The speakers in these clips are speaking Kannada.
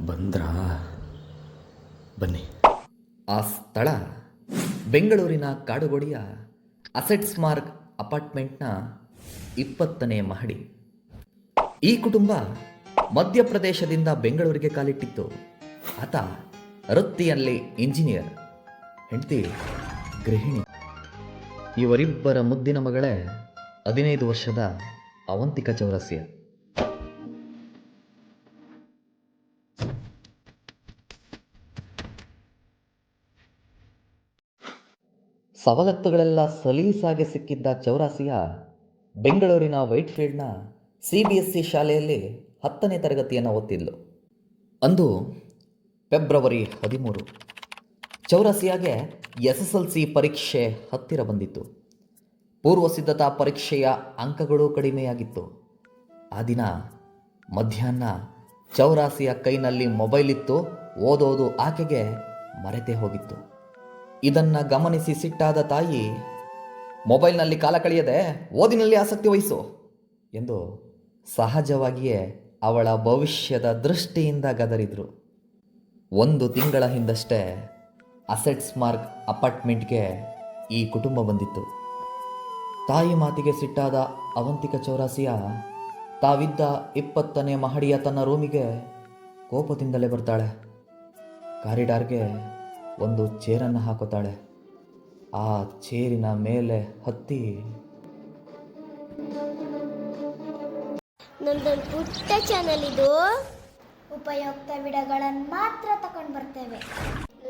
ಬಂದ್ರಾ? ಬನ್ನಿ. ಆ ಸ್ಥಳ ಬೆಂಗಳೂರಿನ ಕಾಡುಗೋಡಿಯ ಅಸೆಟ್ಸ್ ಮಾರ್ಕ್ ಅಪಾರ್ಟ್ಮೆಂಟ್ನ 20ನೇ ಮಹಡಿ. ಈ ಕುಟುಂಬ ಮಧ್ಯಪ್ರದೇಶದಿಂದ ಬೆಂಗಳೂರಿಗೆ ಕಾಲಿಟ್ಟಿತ್ತು. ಆತ ವೃತ್ತಿಯಲ್ಲಿ ಇಂಜಿನಿಯರ್, ಹೆಂಡತಿ ಗೃಹಿಣಿ. ಇವರಿಬ್ಬರ ಮುದ್ದಿನ ಮಗಳೇ 15 ವರ್ಷದ ಅವಂತಿಕ ಚೌರಸಿಯಾ. ಸವಲತ್ತುಗಳೆಲ್ಲ ಸಲೀಸಾಗಿ ಸಿಕ್ಕಿದ್ದ ಚೌರಾಸಿಯಾ ಬೆಂಗಳೂರಿನ ವೈಟ್ಫೀಲ್ಡ್ನ CBSE ಶಾಲೆಯಲ್ಲಿ 10ನೇ ತರಗತಿಯನ್ನು ಓದ್ತಿದ್ಲು. ಅಂದು ಫೆಬ್ರವರಿ 13. ಚೌರಾಸಿಯಾಗೆ SSLC ಪರೀಕ್ಷೆ ಹತ್ತಿರ ಬಂದಿತ್ತು. ಪೂರ್ವ ಸಿದ್ಧತಾ ಪರೀಕ್ಷೆಯ ಅಂಕಗಳು ಕಡಿಮೆಯಾಗಿತ್ತು. ಆ ದಿನ ಮಧ್ಯಾಹ್ನ ಚೌರಾಸಿಯ ಕೈನಲ್ಲಿ ಮೊಬೈಲ್ ಇತ್ತು. ಓದೋದು ಆಕೆಗೆ ಮರೆತೇ ಹೋಗಿತ್ತು. ಇದನ್ನು ಗಮನಿಸಿ ಸಿಟ್ಟಾದ ತಾಯಿ, ಮೊಬೈಲ್ನಲ್ಲಿ ಕಾಲ ಕಳೆಯದೆ ಓದಿನಲ್ಲಿ ಆಸಕ್ತಿ ವಹಿಸು ಎಂದು ಸಹಜವಾಗಿಯೇ ಅವಳ ಭವಿಷ್ಯದ ದೃಷ್ಟಿಯಿಂದ ಗದರಿದ್ರು. 1 ತಿಂಗಳ ಹಿಂದಷ್ಟೇ ಅಸೆಟ್ಸ್ ಮಾರ್ಕ್ ಅಪಾರ್ಟ್ಮೆಂಟ್ಗೆ ಈ ಕುಟುಂಬ ಬಂದಿತ್ತು. ತಾಯಿ ಮಾತಿಗೆ ಸಿಟ್ಟಾದ ಅವಂತಿಕ ಚೌರಾಸಿಯಾ ತಾವಿದ್ದ 20ನೇ ಮಹಡಿಯ ತನ್ನ ರೂಮಿಗೆ ಕೋಪದಿಂದಲೇ ಬರ್ತಾಳೆ. ಕಾರಿಡಾರ್ಗೆ ಒಂದು ಚೇರನ್ನು ಹಾಕುತ್ತಾಳೆ. ಆ ಚೇರಿನ ಮೇಲೆ ಹತ್ತಿ, ನಮ್ದೊಂದು ಪುಟ್ಟ ಚಾನಲ್ ಇದು, ಉಪಯುಕ್ತ ವಿಡಿಯೋಗಳನ್ನು ಮಾತ್ರ ತಗೊಂಡು ಬರ್ತೇವೆ.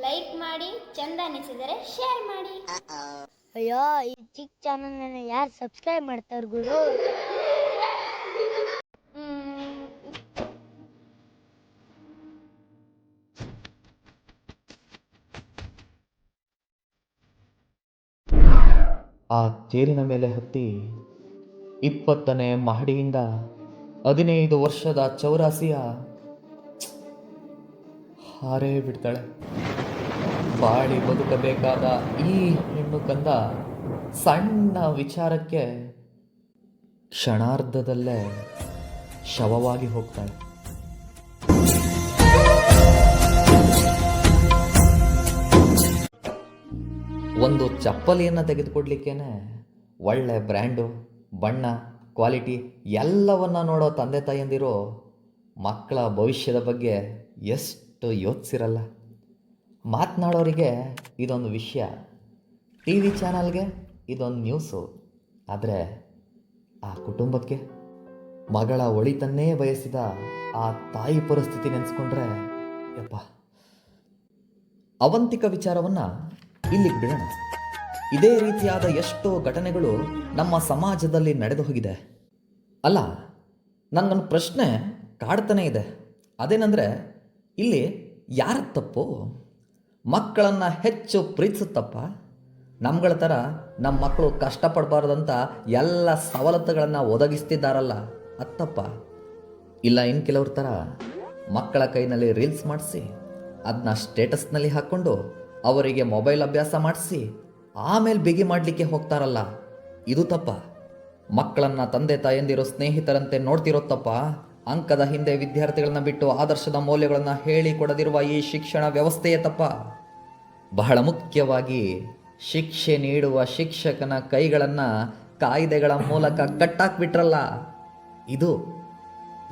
ಲೈಕ್ ಮಾಡಿ, ಚಂದ ಅನಿಸಿದರೆ ಶೇರ್ ಮಾಡಿ. ಅಯ್ಯೋ, ಈ ಚಿಕ್ಕ ಚಾನಲ್ ಯಾರು ಸಬ್ಸ್ಕ್ರೈಬ್ ಮಾಡ್ತಾರೆ ಗುರು? ಆ ಚೇರಿನ ಮೇಲೆ ಹತ್ತಿ 20ನೇ ಮಹಡಿಯಿಂದ 15 ವರ್ಷದ ಚೌರಾಸಿಯಾ ಹಾರೇ ಬಿಡ್ತಾಳೆ. ಬಾಳಿ ಬದುಕಬೇಕಾದ ಈ ಹೆಣ್ಣು ಕಂದ ಸಣ್ಣ ವಿಚಾರಕ್ಕೆ ಕ್ಷಣಾರ್ಧದಲ್ಲೇ ಶವವಾಗಿ ಹೋಗ್ತಾಳೆ. ಒಂದು ಚಪ್ಪಲಿಯನ್ನು ತೆಗೆದುಕೊಡ್ಲಿಕ್ಕೇನೆ ಒಳ್ಳೆ ಬ್ರ್ಯಾಂಡು, ಬಣ್ಣ, ಕ್ವಾಲಿಟಿ ಎಲ್ಲವನ್ನ ನೋಡೋ ತಂದೆ ತಾಯಂದಿರು ಮಕ್ಕಳ ಭವಿಷ್ಯದ ಬಗ್ಗೆ ಎಷ್ಟು ಯೋಚಿಸಿರಲ್ಲ. ಮಾತನಾಡೋರಿಗೆ ಇದೊಂದು ವಿಷಯ, TV ಚಾನಲ್ಗೆ ಇದೊಂದು ನ್ಯೂಸು. ಆದರೆ ಆ ಕುಟುಂಬಕ್ಕೆ ಮಗಳ ಒಳಿತನ್ನೇ ಬಯಸಿದ ಆ ತಾಯಿ ಪರಿಸ್ಥಿತಿ ನೆನೆಸ್ಕೊಂಡ್ರೆ ಯಪ್ಪ. ಅವಂತಿಕ ವಿಚಾರವನ್ನು ಇಲ್ಲಿಗೆ ಬಿಡೋಣ. ಇದೇ ರೀತಿಯಾದ ಎಷ್ಟೋ ಘಟನೆಗಳು ನಮ್ಮ ಸಮಾಜದಲ್ಲಿ ನಡೆದು ಹೋಗಿದೆ. ಅಲ್ಲ, ನನಗೊಂದು ಪ್ರಶ್ನೆ ಕಾಡ್ತಾನೆ ಇದೆ. ಅದೇನೆಂದರೆ, ಇಲ್ಲಿ ಯಾರ ತಪ್ಪು? ಮಕ್ಕಳನ್ನು ಹೆಚ್ಚು ಪ್ರೀತಿಸುತ್ತಪ್ಪ? ನಮ್ಗಳ ಥರ ನಮ್ಮ ಮಕ್ಕಳು ಕಷ್ಟಪಡಬಾರ್ದಂತ ಎಲ್ಲ ಸವಲತ್ತುಗಳನ್ನು ಒದಗಿಸ್ತಿದ್ದಾರಲ್ಲ, ಅತ್ತಪ್ಪ? ಇಲ್ಲ ಇನ್ನು ಕೆಲವ್ರ ಥರ ಮಕ್ಕಳ ಕೈನಲ್ಲಿ ರೀಲ್ಸ್ ಮಾಡಿಸಿ ಅದನ್ನ ಸ್ಟೇಟಸ್ನಲ್ಲಿ ಹಾಕ್ಕೊಂಡು ಅವರಿಗೆ ಮೊಬೈಲ್ ಅಭ್ಯಾಸ ಮಾಡಿಸಿ ಆಮೇಲೆ ಬಿಗಿ ಮಾಡಲಿಕ್ಕೆ ಹೋಗ್ತಾರಲ್ಲ, ಇದು ತಪ್ಪ? ಮಕ್ಕಳನ್ನು ತಂದೆ ತಾಯಂದಿರು ಸ್ನೇಹಿತರಂತೆ ನೋಡ್ತಿರೋ ತಪ್ಪ? ಅಂಕದ ಹಿಂದೆ ವಿದ್ಯಾರ್ಥಿಗಳನ್ನ ಬಿಟ್ಟು ಆದರ್ಶದ ಮೌಲ್ಯಗಳನ್ನು ಹೇಳಿಕೊಡದಿರುವ ಈ ಶಿಕ್ಷಣ ವ್ಯವಸ್ಥೆಯೇ ತಪ್ಪ? ಬಹಳ ಮುಖ್ಯವಾಗಿ ಶಿಕ್ಷೆ ನೀಡುವ ಶಿಕ್ಷಕನ ಕೈಗಳನ್ನು ಕಾಯ್ದೆಗಳ ಮೂಲಕ ಕಟ್ಟಾಕ್ಬಿಟ್ರಲ್ಲ, ಇದು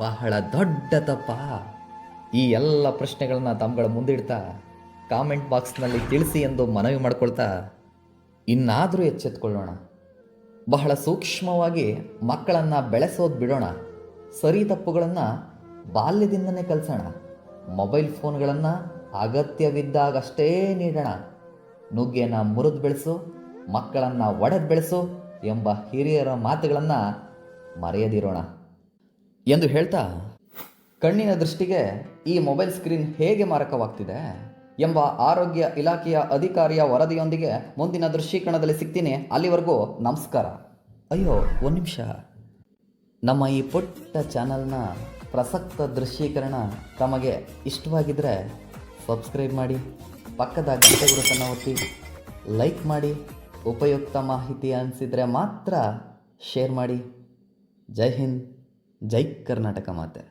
ಬಹಳ ದೊಡ್ಡ ತಪ್ಪ? ಈ ಎಲ್ಲ ಪ್ರಶ್ನೆಗಳನ್ನು ತಮ್ಮಗಳ ಮುಂದಿಡ್ತಾ ಕಾಮೆಂಟ್ ಬಾಕ್ಸ್ನಲ್ಲಿ ತಿಳಿಸಿ ಎಂದು ಮನವಿ ಮಾಡಿಕೊಳ್ತಾ, ಇನ್ನಾದರೂ ಎಚ್ಚೆತ್ಕೊಳ್ಳೋಣ. ಬಹಳ ಸೂಕ್ಷ್ಮವಾಗಿ ಮಕ್ಕಳನ್ನು ಬೆಳೆಸೋದು ಬಿಡೋಣ. ಸರಿ ತಪ್ಪುಗಳನ್ನು ಬಾಲ್ಯದಿಂದನೇ ಕಲಿಸೋಣ. ಮೊಬೈಲ್ ಫೋನ್ಗಳನ್ನು ಅಗತ್ಯವಿದ್ದಾಗಷ್ಟೇ ನೀಡೋಣ. ನುಗ್ಗೆನ ಮುರಿದು ಬೆಳೆಸು, ಮಕ್ಕಳನ್ನು ಒಡೆದು ಬೆಳೆಸು ಎಂಬ ಹಿರಿಯರ ಮಾತುಗಳನ್ನು ಮರೆಯದಿರೋಣ ಎಂದು ಹೇಳ್ತಾ, ಕಣ್ಣಿನ ದೃಷ್ಟಿಗೆ ಈ ಮೊಬೈಲ್ ಸ್ಕ್ರೀನ್ ಹೇಗೆ ಮಾರಕವಾಗ್ತಿದೆ ಎಂಬ ಆರೋಗ್ಯ ಇಲಾಖೆಯ ಅಧಿಕಾರಿಯ ವರದಿಯೊಂದಿಗೆ ಮುಂದಿನ ದೃಶ್ಯೀಕರಣದಲ್ಲಿ ಸಿಗ್ತೀನಿ. ಅಲ್ಲಿವರೆಗೂ ನಮಸ್ಕಾರ. ಅಯ್ಯೋ, ಒಂದು ನಿಮಿಷ. ನಮ್ಮ ಈ ಪುಟ್ಟ ಚಾನಲ್ನ ಪ್ರಸಕ್ತ ದೃಶ್ಯೀಕರಣ ತಮಗೆ ಇಷ್ಟವಾಗಿದ್ದರೆ ಸಬ್ಸ್ಕ್ರೈಬ್ ಮಾಡಿ, ಪಕ್ಕದ ಗಂಟೆ ಗುರುತನ್ನು ಒತ್ತಿ, ಲೈಕ್ ಮಾಡಿ. ಉಪಯುಕ್ತ ಮಾಹಿತಿ ಅನಿಸಿದರೆ ಮಾತ್ರ ಶೇರ್ ಮಾಡಿ. ಜೈ ಹಿಂದ್, ಜೈ ಕರ್ನಾಟಕ ಮಾತೆ.